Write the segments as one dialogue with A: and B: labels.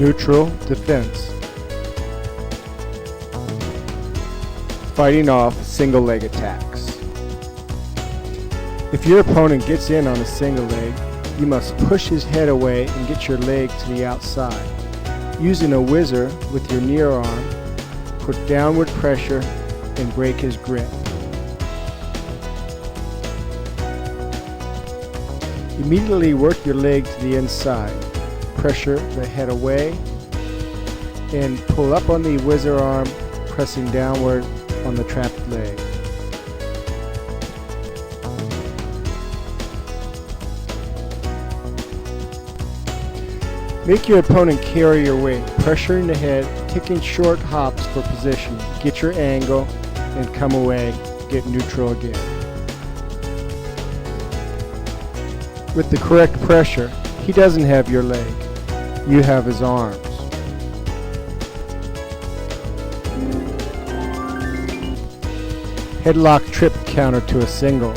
A: Neutral defense. Fighting off single leg attacks. If your opponent gets in on a single leg, you must push his head away and get your leg to the outside. Using a whizzer with your near arm, put downward pressure and break his grip. Immediately work your leg to the inside. Pressure the head away and pull up on the whizzer arm, pressing downward on the trapped leg. Make your opponent carry your weight, pressuring the head, taking short hops for position. Get your angle and come away, get neutral again. With the correct pressure, he doesn't have your leg, you have his arms. Headlock trip counter to a single.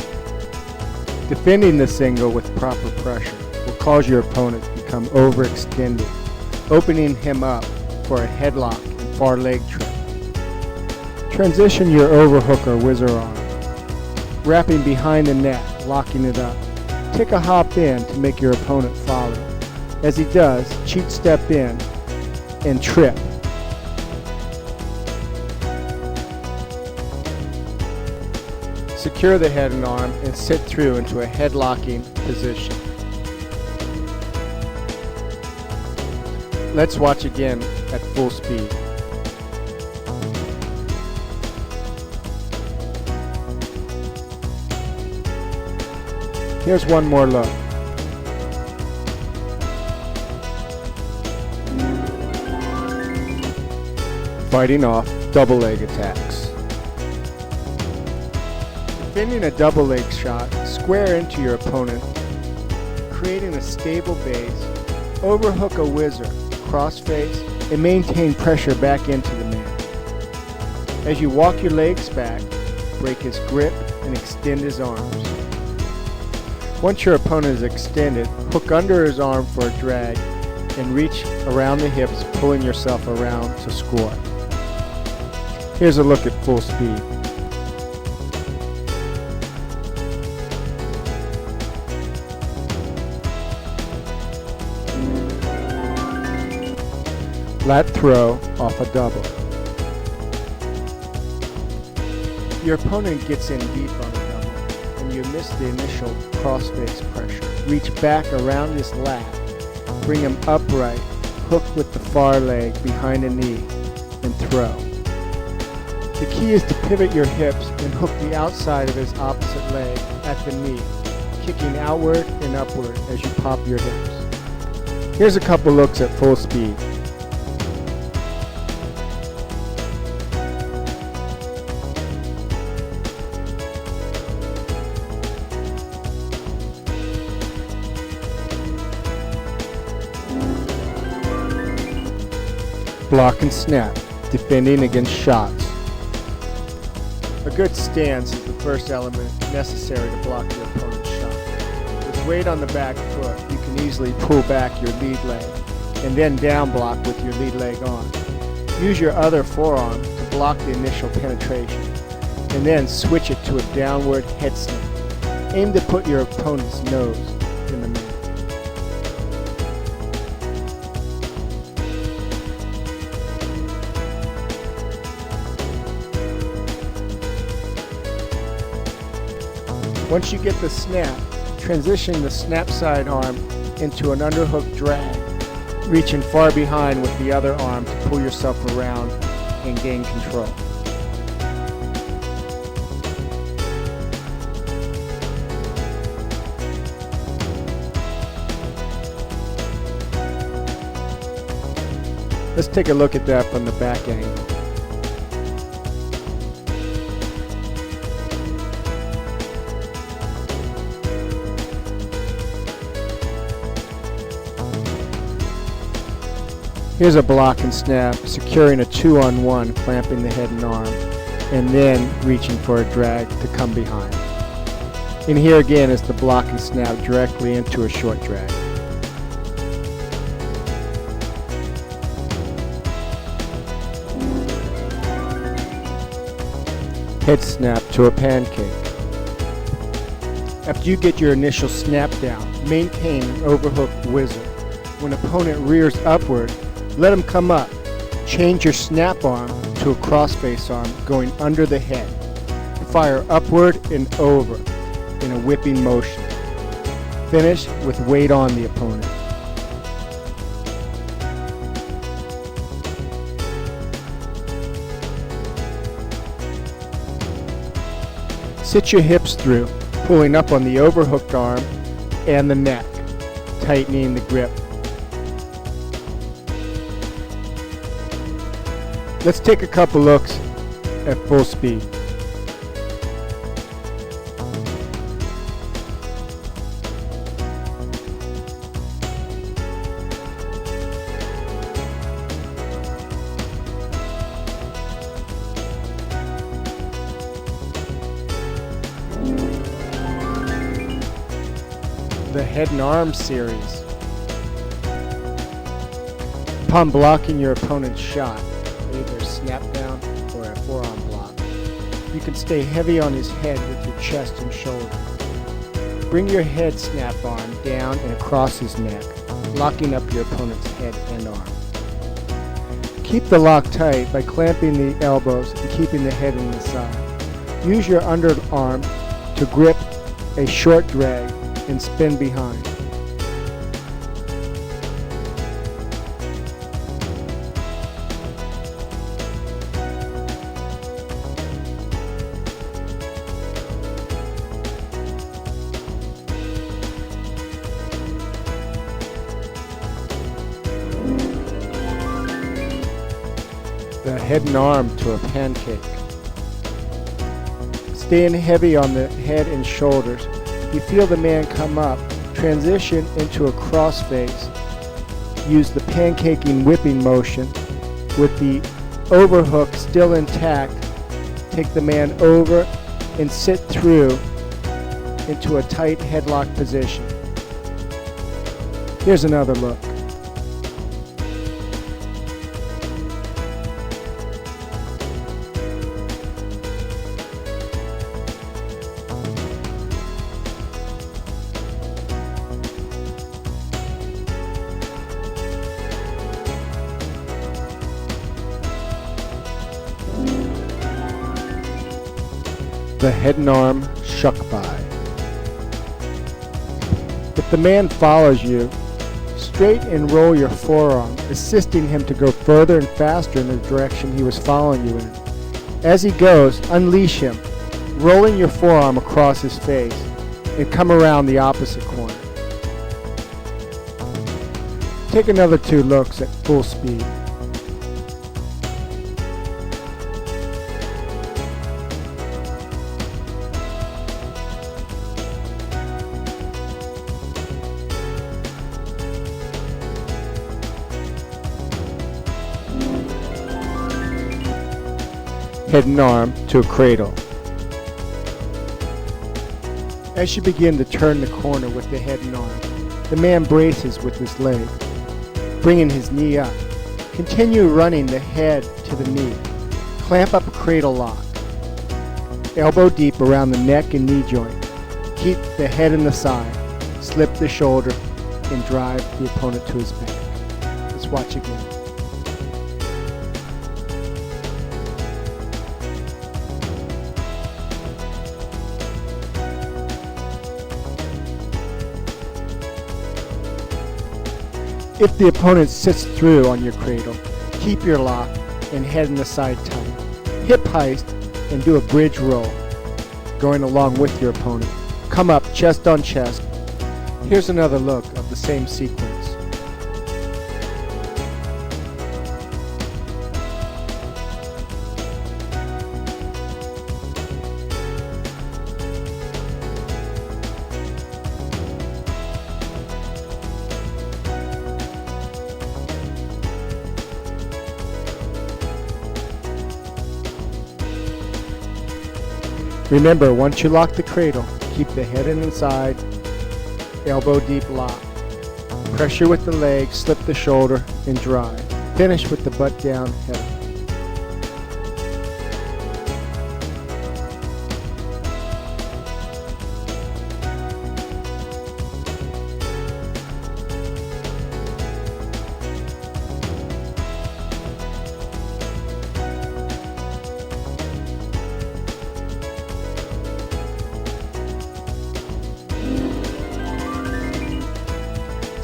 A: Defending the single with proper pressure will cause your opponent to become overextended, opening him up for a headlock and far leg trip. Transition your overhook or whizzer arm, wrapping behind the neck, locking it up. Take a hop in to make your opponent follow. As he does, cheat step in and trip. Secure the head and arm and sit through into a headlocking position. Let's watch again at full speed. Here's one more look. Fighting off double leg attacks. Defending a double leg shot, square into your opponent, creating a stable base, overhook a whizzer, cross face, and maintain pressure back into the man. As you walk your legs back, break his grip and extend his arms. Once your opponent is extended, hook under his arm for a drag and reach around the hips, pulling yourself around to score. Here's a look at full speed. Lat-Throw off a double. Your opponent gets in deep on a double and you miss the initial cross-face pressure. Reach back around his lat, bring him upright, hook with the far leg behind the knee, and throw. The key is to pivot your hips and hook the outside of his opposite leg at the knee, kicking outward and upward as you pop your hips. Here's a couple looks at full speed. Block and snap, defending against shots. A good stance is the first element necessary to block your opponent's shot. With weight on the back foot, you can easily pull back your lead leg and then down block with your lead leg on. Use your other forearm to block the initial penetration and then switch it to a downward head snap. Aim to put your opponent's nose in the middle. Once you get the snap, transition the snap side arm into an underhook drag, reaching far behind with the other arm to pull yourself around and gain control. Let's take a look at that from the back angle. Here's a block and snap, securing a 2-on-1, clamping the head and arm, and then reaching for a drag to come behind. And here again is the block and snap directly into a short drag. Head snap to a pancake. After you get your initial snap down, maintain an overhook whizzer. When opponent rears upward, let him come up. Change your snap arm to a crossface arm going under the head. Fire upward and over in a whipping motion. Finish with weight on the opponent. Sit your hips through, pulling up on the overhooked arm and the neck, tightening the grip. Let's take a couple looks at full speed. The head and arm series. Upon blocking your opponent's shot, either snap down or a forearm block, you can stay heavy on his head with your chest and shoulder. Bring your head snap arm down and across his neck, locking up your opponent's head and arm. Keep the lock tight by clamping the elbows and keeping the head in the side. Use your underarm to grip a short drag and spin behind. The head and arm to a pancake. Staying heavy on the head and shoulders. You feel the man come up, transition into a crossface. Use the pancaking whipping motion with the overhook still intact. Take the man over and sit through into a tight headlock position. Here's another look. The head and arm Shuck-By. If the man follows you, straight and roll your forearm, assisting him to go further and faster in the direction he was following you in. As he goes, unleash him, rolling your forearm across his face, and come around the opposite corner. Take another 2 looks at full speed. Head and arm to a cradle. As you begin to turn the corner with the head and arm, the man braces with his leg, bringing his knee up. Continue running the head to the knee. Clamp up a cradle lock. Elbow deep around the neck and knee joint. Keep the head in the side. Slip the shoulder and drive the opponent to his back. Let's watch again. If the opponent sits through on your cradle, keep your lock and head in the side tight. Hip heist and do a bridge roll, going along with your opponent. Come up chest on chest. Here's another look of the same sequence. Remember, once you lock the cradle, keep the head in the side, elbow deep lock. Pressure with the leg, slip the shoulder, and drive. Finish with the butt down head.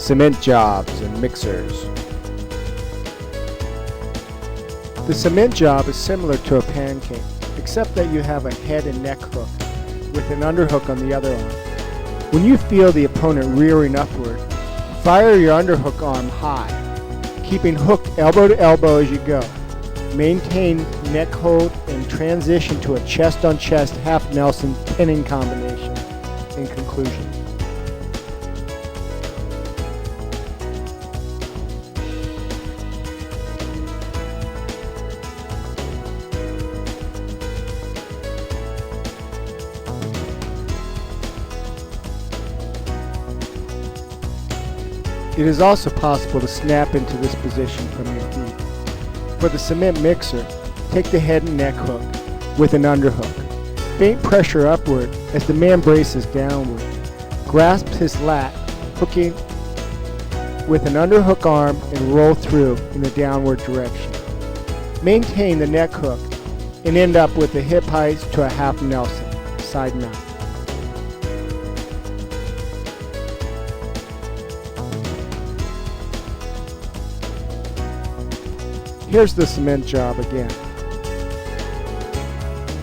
A: Cement jobs and mixers. The cement job is similar to a pancake, except that you have a head and neck hook with an underhook on the other arm. When you feel the opponent rearing upward, fire your underhook arm high, keeping hook elbow to elbow as you go. Maintain neck hold and transition to a chest-on-chest half Nelson pinning combination in conclusion. It is also possible to snap into this position from your feet. For the cement mixer, take the head and neck hook with an underhook. Faint pressure upward as the man braces downward. Grasp his lat, hooking with an underhook arm and roll through in the downward direction. Maintain the neck hook and end up with the hip heights to a half Nelson, side mount. Here's the cement job again.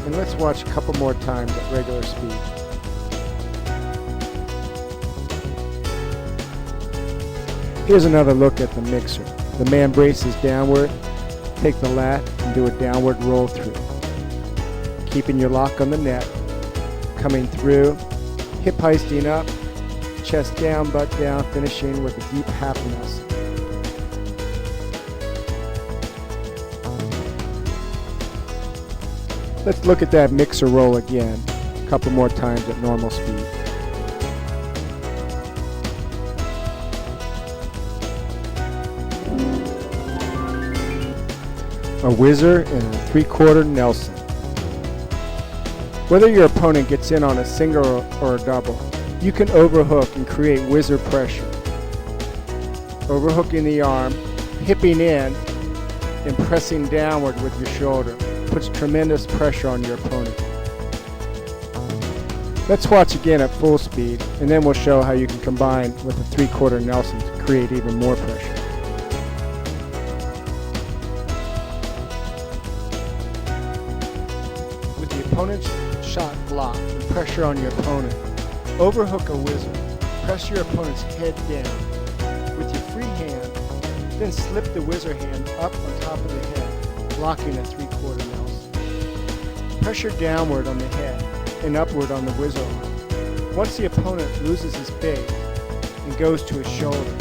A: And let's watch a couple more times at regular speed. Here's another look at the mixer. The man braces downward, take the lat and do a downward roll through. Keeping your lock on the neck, coming through, hip heisting up, chest down, butt down, finishing with a deep half Nelson. Let's look at that mixer roll again, a couple more times at normal speed. A whizzer and a 3/4 Nelson. Whether your opponent gets in on a single or a double, you can overhook and create whizzer pressure. Overhooking the arm, hipping in, and pressing downward with your shoulder puts tremendous pressure on your opponent. Let's watch again at full speed, and then we'll show how you can combine with a 3/4 Nelson to create even more pressure. With the opponent's shot blocked and pressure on your opponent, overhook a whizzer. Press your opponent's head down. With your free hand, then slip the whizzer hand up on top of the head, blocking a 3/4 Nelson. Pressure downward on the head and upward on the whizzer arm. Once the opponent loses his base and goes to his shoulder,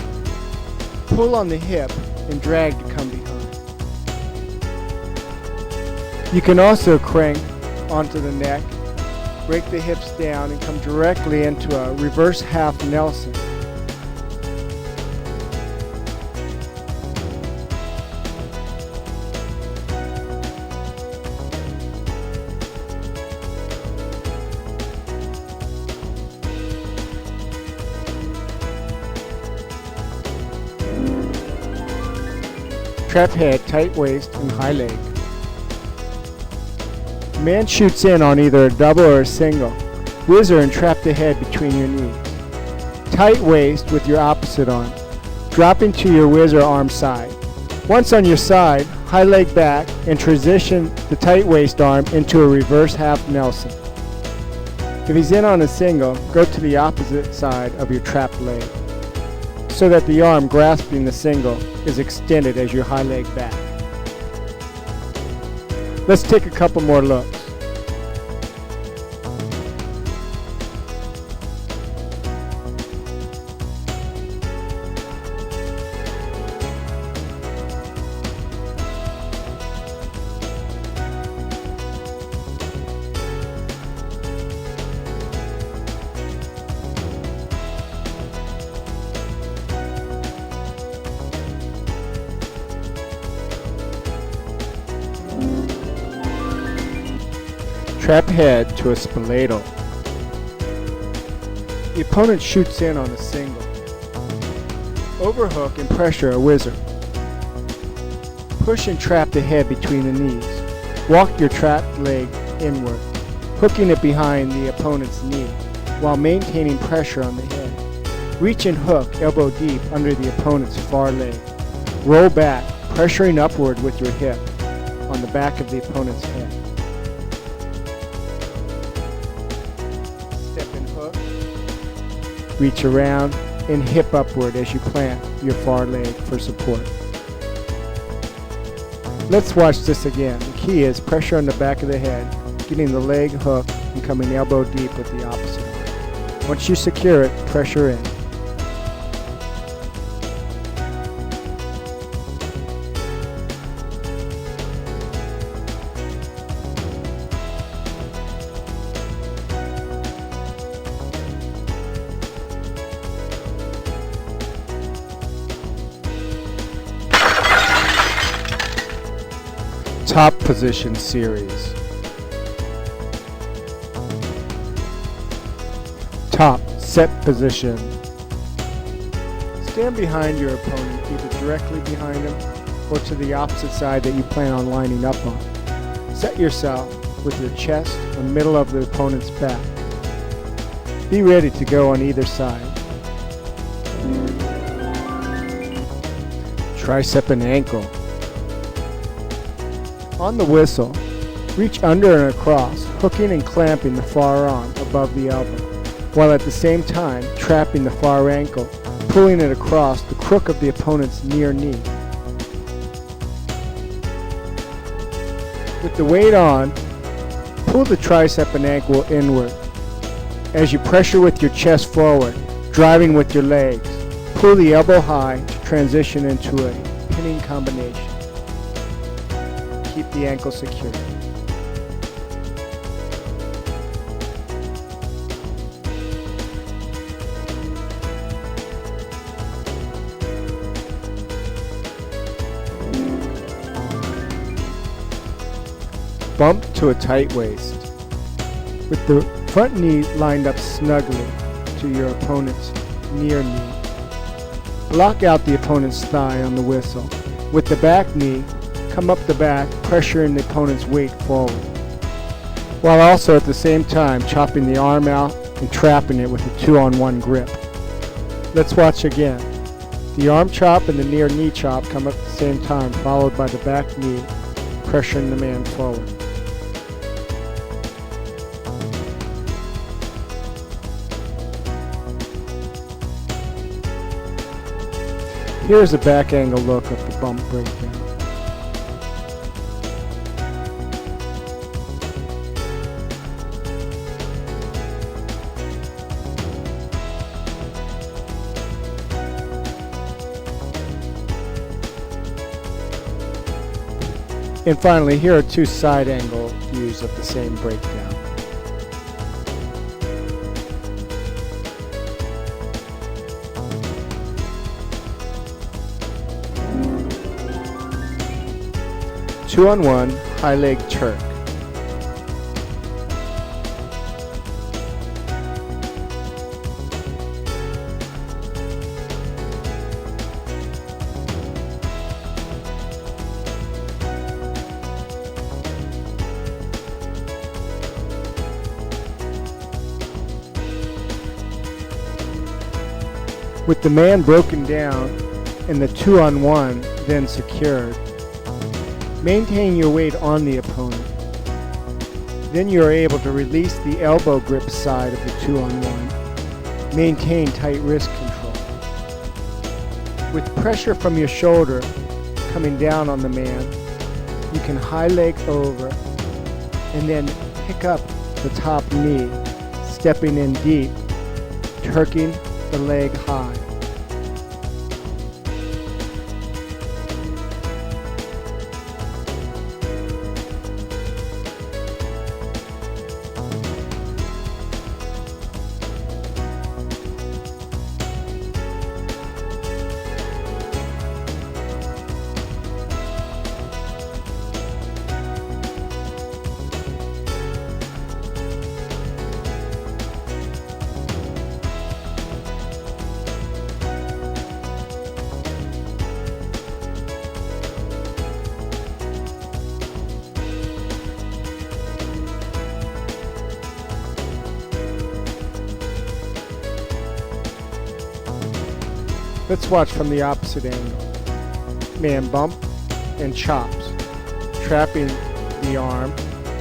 A: pull on the hip and drag to come behind. You can also crank onto the neck, break the hips down, and come directly into a reverse half Nelson. Trap head, tight waist, and high leg. Man shoots in on either a double or a single. Whizzer and trap the head between your knees. Tight waist with your opposite arm, dropping to your whizzer arm side. Once on your side, high leg back and transition the tight waist arm into a reverse half Nelson. If he's in on a single, go to the opposite side of your trapped leg, so that the arm grasping the single is extended as your high leg back. Let's take a couple more looks. Trap head to a Spilatal. The opponent shoots in on a single. Overhook and pressure a whizzer. Push and trap the head between the knees. Walk your trapped leg inward, hooking it behind the opponent's knee while maintaining pressure on the head. Reach and hook elbow deep under the opponent's far leg. Roll back, pressuring upward with your hip on the back of the opponent's head. Step and hook. Reach around and hip upward as you plant your far leg for support. Let's watch this again. The key is pressure on the back of the head, getting the leg hooked and coming elbow deep with the opposite arm. Once you secure it, pressure in. Top position series. Top set position. Stand behind your opponent, either directly behind him or to the opposite side that you plan on lining up on. Set yourself with your chest in the middle of the opponent's back. Be ready to go on either side. Tricep and ankle. On the whistle, reach under and across, hooking and clamping the far arm above the elbow, while at the same time trapping the far ankle, pulling it across the crook of the opponent's near knee. With the weight on, pull the tricep and ankle inward. As you pressure with your chest forward, driving with your legs, pull the elbow high to transition into a pinning combination. Keep the ankle secure. Bump to a tight waist. With the front knee lined up snugly to your opponent's near knee. Block out the opponent's thigh on the whistle. With the back knee, come up the back, pressuring the opponent's weight forward, while also at the same time chopping the arm out and trapping it with a 2-on-1 grip. Let's watch again. The arm chop and the near knee chop come up at the same time, followed by the back knee, pressuring the man forward. Here's a back angle look of the bump breakdown. And finally, here are two side angle views of the same breakdown. Two-on-one, high leg Turk. With the man broken down and the 2-on-1 then secured, maintain your weight on the opponent. Then you are able to release the elbow grip side of the 2-on-1. Maintain tight wrist control. With pressure from your shoulder coming down on the man, you can high leg over and then pick up the top knee, stepping in deep, turking the leg high. Let's watch from the opposite angle. Man bump and chops, trapping the arm,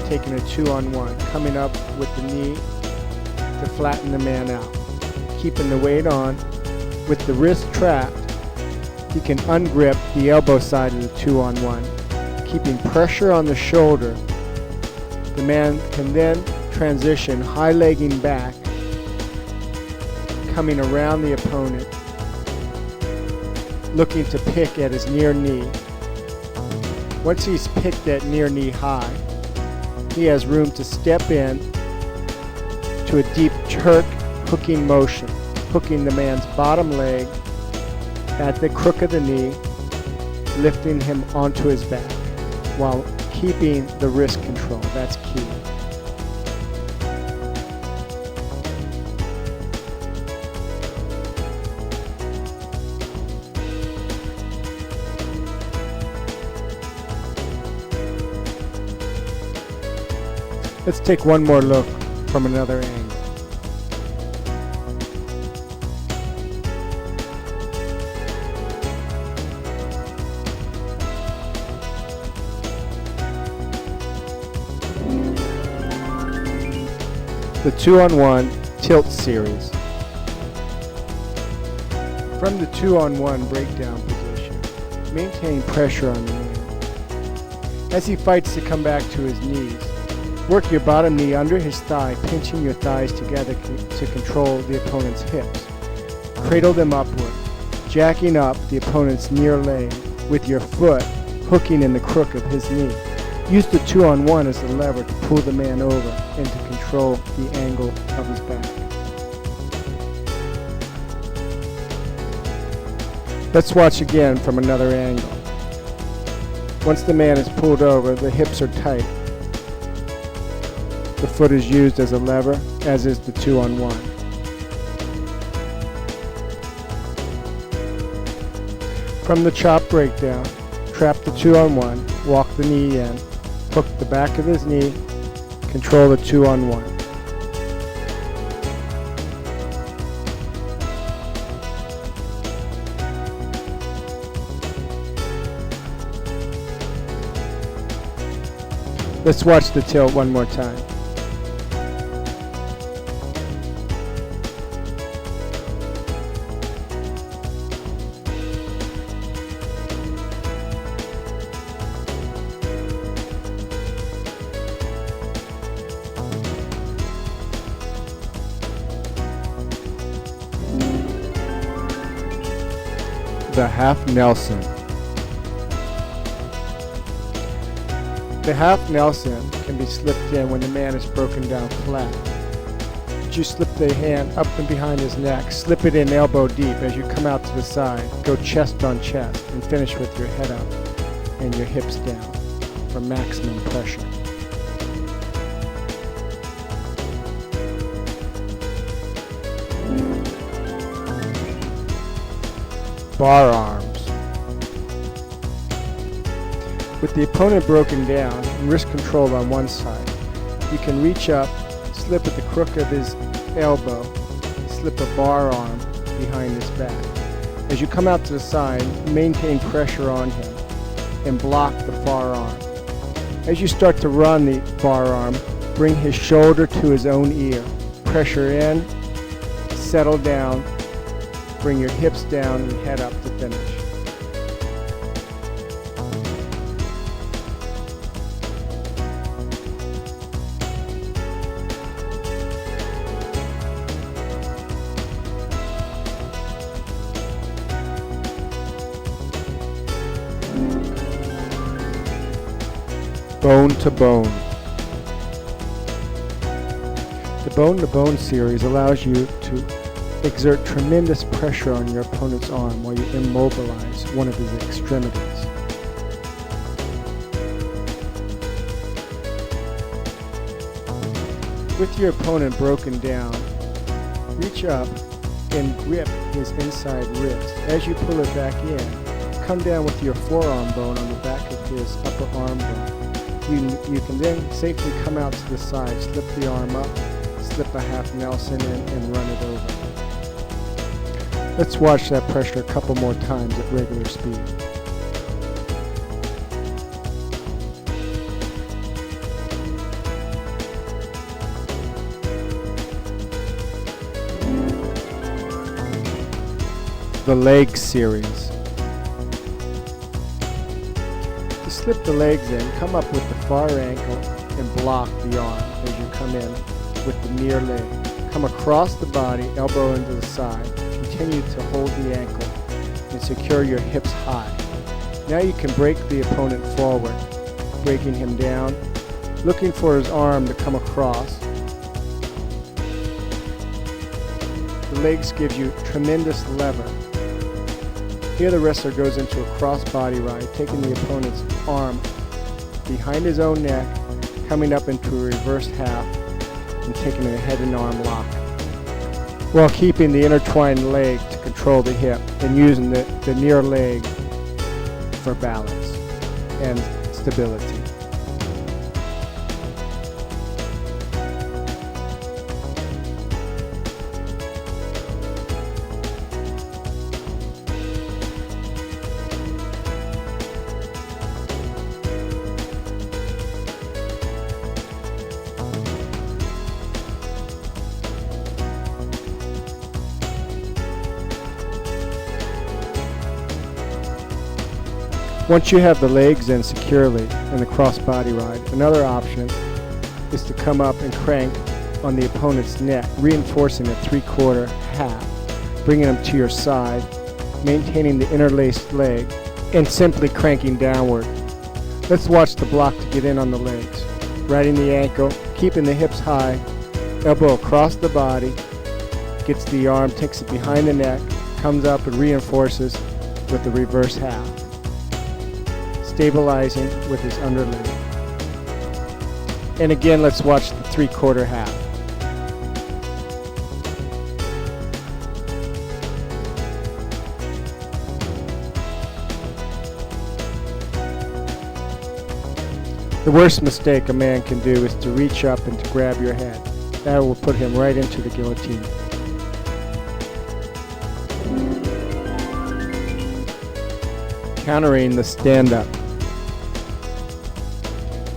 A: taking a 2-on-1, coming up with the knee to flatten the man out. Keeping the weight on, with the wrist trapped, he can ungrip the elbow side of the 2-on-1, keeping pressure on the shoulder. The man can then transition high legging back, coming around the opponent, looking to pick at his near knee. Once he's picked that near knee high, he has room to step in to a deep Turk hooking motion, hooking the man's bottom leg at the crook of the knee, lifting him onto his back while keeping the wrist control. That's key. Let's take one more look from another angle. The 2-on-1 tilt series. From the 2-on-1 breakdown position, maintain pressure on the man. As he fights to come back to his knees, work your bottom knee under his thigh, pinching your thighs together to control the opponent's hips. Cradle them upward, jacking up the opponent's near leg with your foot hooking in the crook of his knee. Use the 2-on-1 as the lever to pull the man over and to control the angle of his back. Let's watch again from another angle. Once the man is pulled over, the hips are tight. The foot is used as a lever, as is the 2-on-1. From the chop breakdown, trap the 2-on-1, walk the knee in, hook the back of his knee, control the 2-on-1. Let's watch the tilt one more time. The half Nelson. The half Nelson can be slipped in when the man is broken down flat. You slip the hand up and behind his neck, slip it in elbow deep as you come out to the side, go chest on chest, and finish with your head up and your hips down for maximum pressure. Bar arms. With the opponent broken down and wrist controlled on one side, you can reach up, slip at the crook of his elbow, slip a bar arm behind his back. As you come out to the side, maintain pressure on him and block the far arm. As you start to run the bar arm, bring his shoulder to his own ear. Pressure in, settle down, bring your hips down and head up to finish. Bone to bone. The bone to bone series allows you to exert tremendous pressure on your opponent's arm while you immobilize one of his extremities. With your opponent broken down, reach up and grip his inside wrist. As you pull it back in, come down with your forearm bone on the back of his upper arm bone. You can then safely come out to the side, slip the arm up, slip a half Nelson in, and run it over. Let's watch that pressure a couple more times at regular speed. The leg series. To slip the legs in, come up with the far ankle and block the arm as you come in with the near leg. Come across the body, elbow into the side. Continue to hold the ankle and secure your hips high. Now you can break the opponent forward, breaking him down, looking for his arm to come across. The legs give you tremendous lever. Here the wrestler goes into a cross-body ride, taking the opponent's arm behind his own neck, coming up into a reverse half, and taking a head and arm lock, while keeping the intertwined leg to control the hip and using the near leg for balance and stability. Once you have the legs in securely in the cross-body ride, another option is to come up and crank on the opponent's neck, reinforcing a 3/4 half, bringing them to your side, maintaining the interlaced leg, and simply cranking downward. Let's watch the block to get in on the legs. Riding the ankle, keeping the hips high, elbow across the body, gets the arm, takes it behind the neck, comes up and reinforces with the reverse half, stabilizing with his underleg. And again, let's watch the 3/4 half. The worst mistake a man can do is to reach up and to grab your head. That will put him right into the guillotine. Countering the stand-up.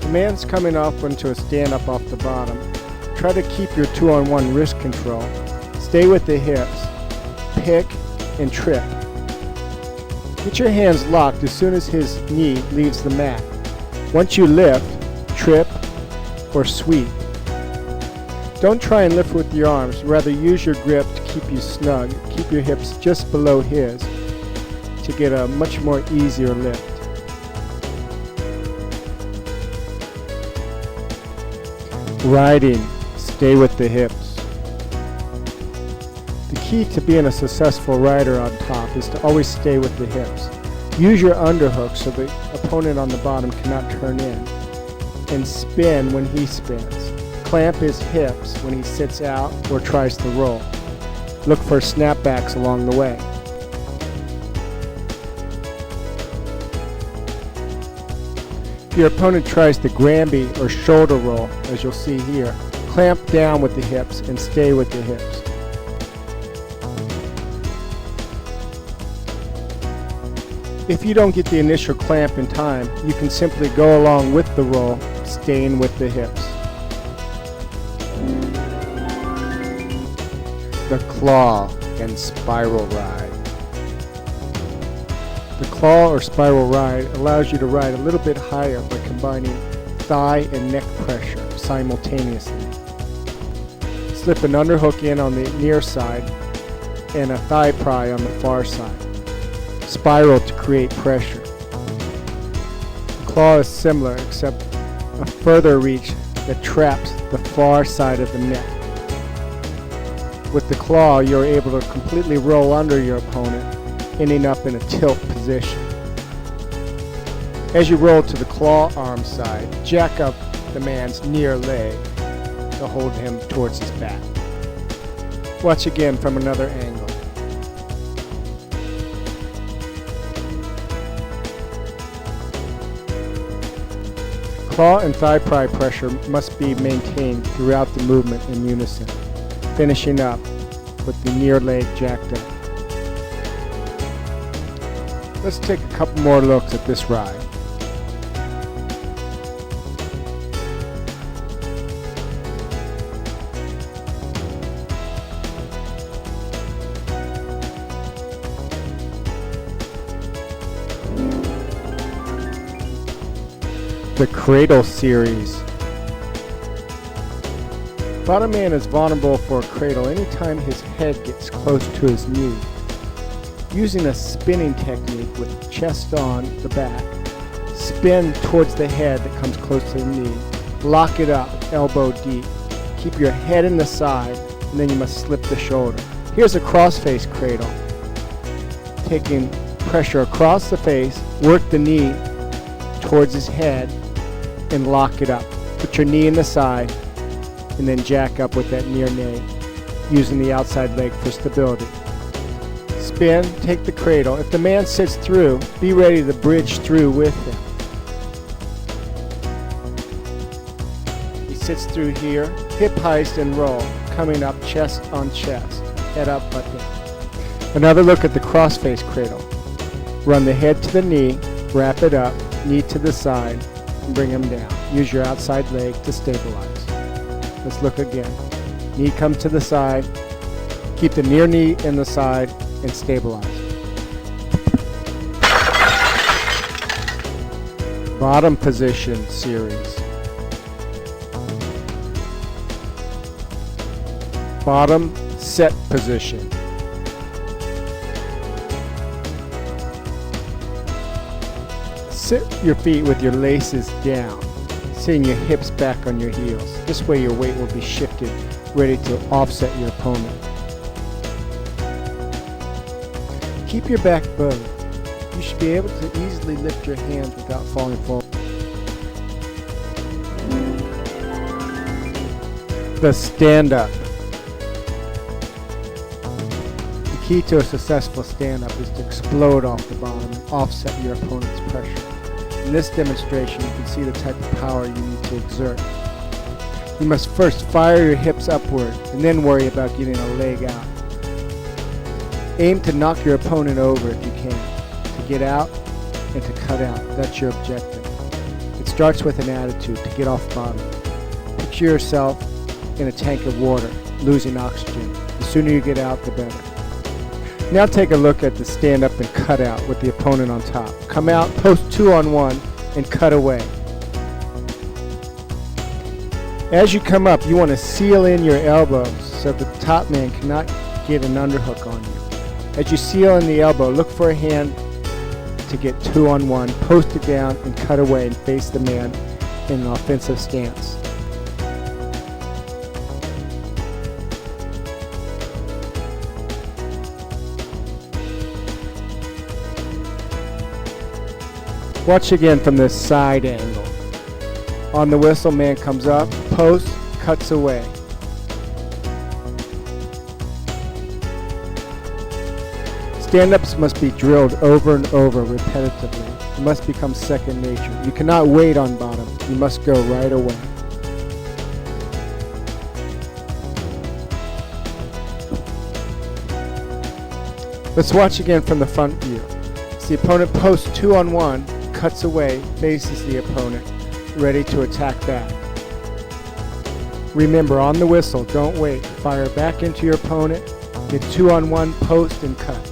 A: The man's coming off into a stand-up off the bottom. Try to keep your 2-on-1 wrist control. Stay with the hips. Pick and trip. Get your hands locked as soon as his knee leaves the mat. Once you lift, trip, or sweep. Don't try and lift with your arms. Rather use your grip to keep you snug. Keep your hips just below his to get a much more easier lift. Riding, stay with the hips. The key to being a successful rider on top is to always stay with the hips. Use your underhook so the opponent on the bottom cannot turn in, and spin when he spins. Clamp his hips when he sits out or tries to roll. Look for snapbacks along the way. If your opponent tries to Granby or shoulder roll, as you'll see here, clamp down with the hips and stay with the hips. If you don't get the initial clamp in time, you can simply go along with the roll, staying with the hips. The claw and spiral ride. The claw or spiral ride allows you to ride a little bit higher by combining thigh and neck pressure simultaneously. Slip an underhook in on the near side and a thigh pry on the far side. Spiral to create pressure. The claw is similar except a further reach that traps the far side of the neck. With the claw, you're able to completely roll under your opponent, ending up in a tilt position. As you roll to the claw arm side, jack up the man's near leg to hold him towards his back. Watch again from another angle. Claw and thigh pry pressure must be maintained throughout the movement in unison, finishing up with the near leg jacked up. Let's take a couple more looks at this ride. The Cradle series. Bottom man is vulnerable for a cradle anytime his head gets close to his knee. Using a spinning technique with chest on the back, spin towards the head that comes close to the knee. Lock it up, elbow deep. Keep your head in the side, and then you must slip the shoulder. Here's a cross-face cradle. Taking pressure across the face, work the knee towards his head, and lock it up. Put your knee in the side, and then jack up with that near knee, using the outside leg for stability. Spin, take the cradle. If the man sits through, be ready to bridge through with him. He sits through here, hip heist and roll, coming up chest on chest, head up, butt down. Another look at the cross-face cradle. Run the head to the knee, wrap it up, knee to the side, and bring him down. Use your outside leg to stabilize. Let's look again. Knee comes to the side, keep the near knee in the side, and stabilize. Bottom position series. Bottom set position. Sit your feet with your laces down, sitting your hips back on your heels. This way your weight will be shifted, ready to offset your opponent. Keep your back bowed. You should be able to easily lift your hands without falling forward. The stand-up. The key to a successful stand-up is to explode off the bottom and offset your opponent's pressure. In this demonstration, you can see the type of power you need to exert. You must first fire your hips upward and then worry about getting a leg out. Aim to knock your opponent over if you can, to get out and to cut out. That's your objective. It starts with an attitude to get off bottom. Picture yourself in a tank of water, losing oxygen. The sooner you get out, the better. Now take a look at the stand up and cut out with the opponent on top. Come out, post 2-on-1, and cut away. As you come up, you want to seal in your elbows so the top man cannot get an underhook on you. As you seal in the elbow, look for a hand to get 2-on-1, post it down, and cut away and face the man in an offensive stance. Watch again from this side angle. On the whistle, man comes up, posts, cuts away. Stand-ups must be drilled over and over repetitively. It must become second nature. You cannot wait on bottom. You must go right away. Let's watch again from the front view. As the opponent posts 2-on-1, cuts away, faces the opponent, ready to attack back. Remember, on the whistle, don't wait. Fire back into your opponent, get 2-on-1, post, and cut.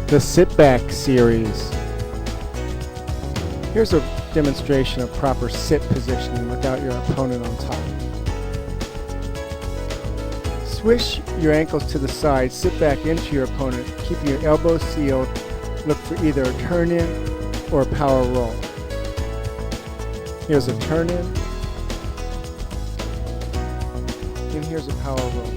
A: The sit-back series. Here's a demonstration of proper sit positioning without your opponent on top. Swish your ankles to the side, sit back into your opponent, keeping your elbows sealed. Look for either a turn in or a power roll. Here's a turn in, and here's a power roll.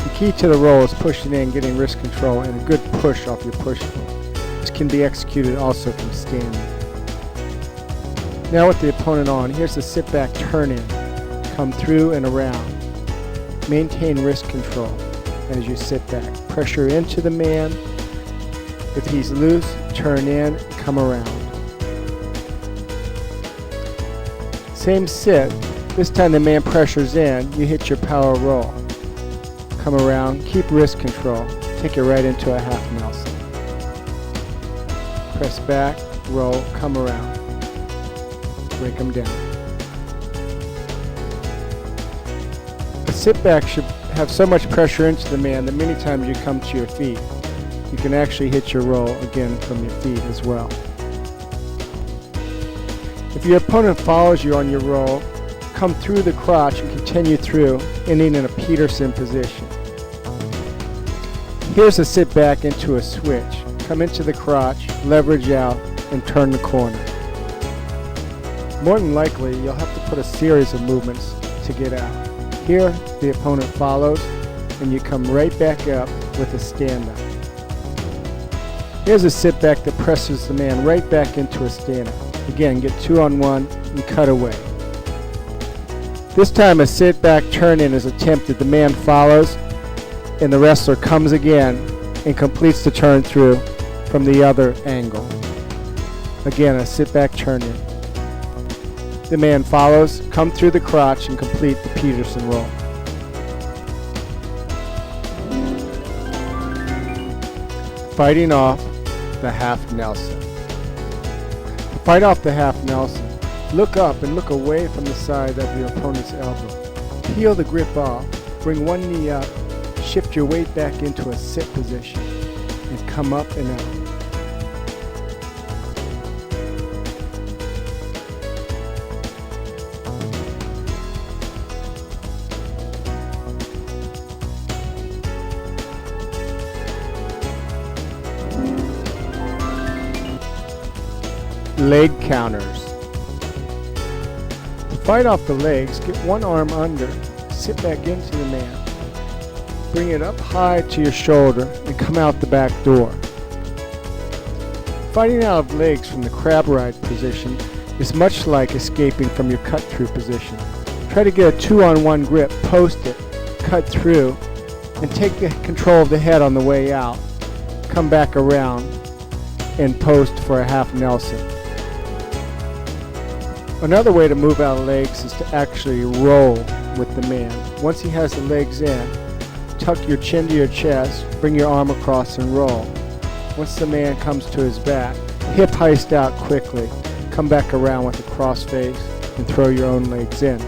A: The key to the roll is pushing in, getting wrist control, and a good push off your push foot. This can be executed also from standing. Now with the opponent on, here's the sit back turn in. Come through and around. Maintain wrist control as you sit back. Pressure into the man If he's loose, turn in, come around. Same sit. This time the man pressures in, you hit your power roll. Come around, keep wrist control. Take it right into a half Nelson. Press back, roll, come around. Break them down. A sit back should have so much pressure into the man that many times you come to your feet. You can actually hit your roll again from your feet as well. If your opponent follows you on your roll, come through the crotch and continue through, ending in a Peterson position. Here's a sit back into a switch. Come into the crotch, leverage out, and turn the corner. More than likely, you'll have to put a series of movements to get out. Here, the opponent follows, and you come right back up with a stand-up. Here's a sit back that presses the man right back into a stand-up. Again, get 2-on-1 and cut away. This time a sit back turn-in is attempted. The man follows, and the wrestler comes again and completes the turn through from the other angle. Again, a sit back turn-in. The man follows, come through the crotch, and complete the Peterson roll. Fighting off the half Nelson. To fight off the half Nelson, look up and look away from the side of your opponent's elbow. Peel the grip off, bring one knee up, shift your weight back into a sit position, and come up and out. Leg counters. To fight off the legs, get one arm under, sit back into the man. Bring it up high to your shoulder and come out the back door. Fighting out of legs from the crab ride position is much like escaping from your cut through position. Try to get a 2-on-1 grip, post it, cut through, and take the control of the head on the way out. Come back around and post for a half Nelson. Another way to move out of legs is to actually roll with the man. Once he has the legs in, tuck your chin to your chest, bring your arm across and roll. Once the man comes to his back, hip heist out quickly, come back around with a cross face and throw your own legs in.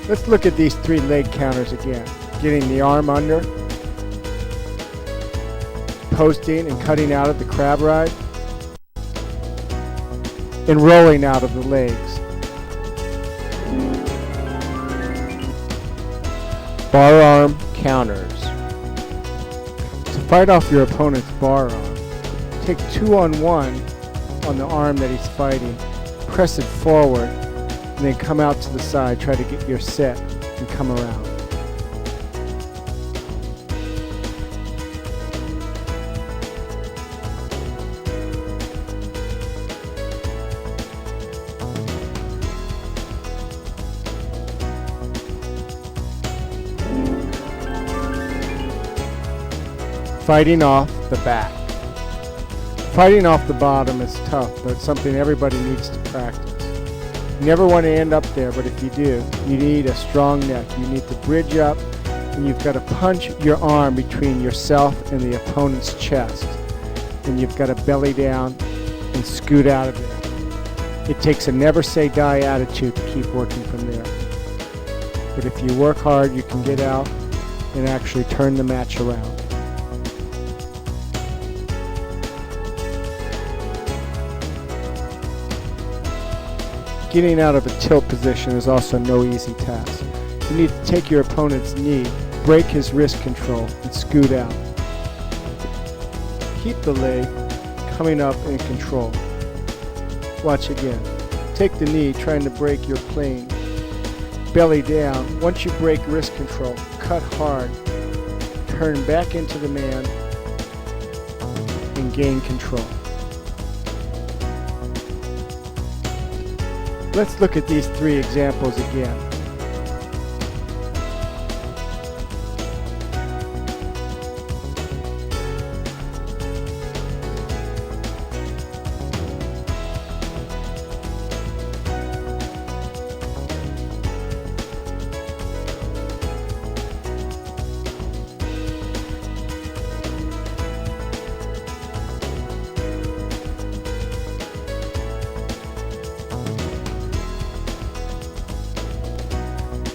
A: Let's look at these 3 leg counters again. Getting the arm under, posting and cutting out of the crab ride, and rolling out of the legs. Bar arm counters. To fight off your opponent's bar arm, take 2-on-1 on the arm that he's fighting, press it forward, and then come out to the side, try to get your set, and come around. Fighting off the back. Fighting off the bottom is tough, but it's something everybody needs to practice. You never want to end up there, but if you do, you need a strong neck. You need to bridge up, and you've got to punch your arm between yourself and the opponent's chest. And you've got to belly down and scoot out of there. It takes a never say die attitude to keep working from there. But if you work hard, you can get out and actually turn the match around. Getting out of a tilt position is also no easy task. You need to take your opponent's knee, break his wrist control, and scoot out. Keep the leg coming up in control. Watch again. Take the knee, trying to break your plane. Belly down. Once you break wrist control, cut hard. Turn back into the man and gain control. Let's look at these 3 examples again.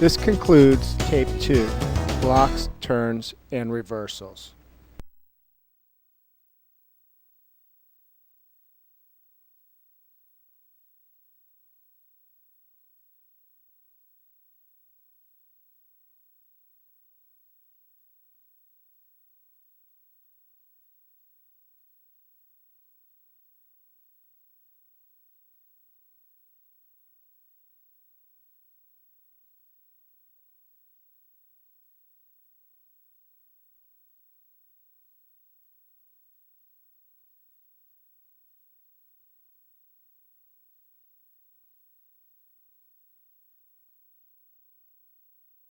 A: This concludes tape 2, blocks, turns, and reversals.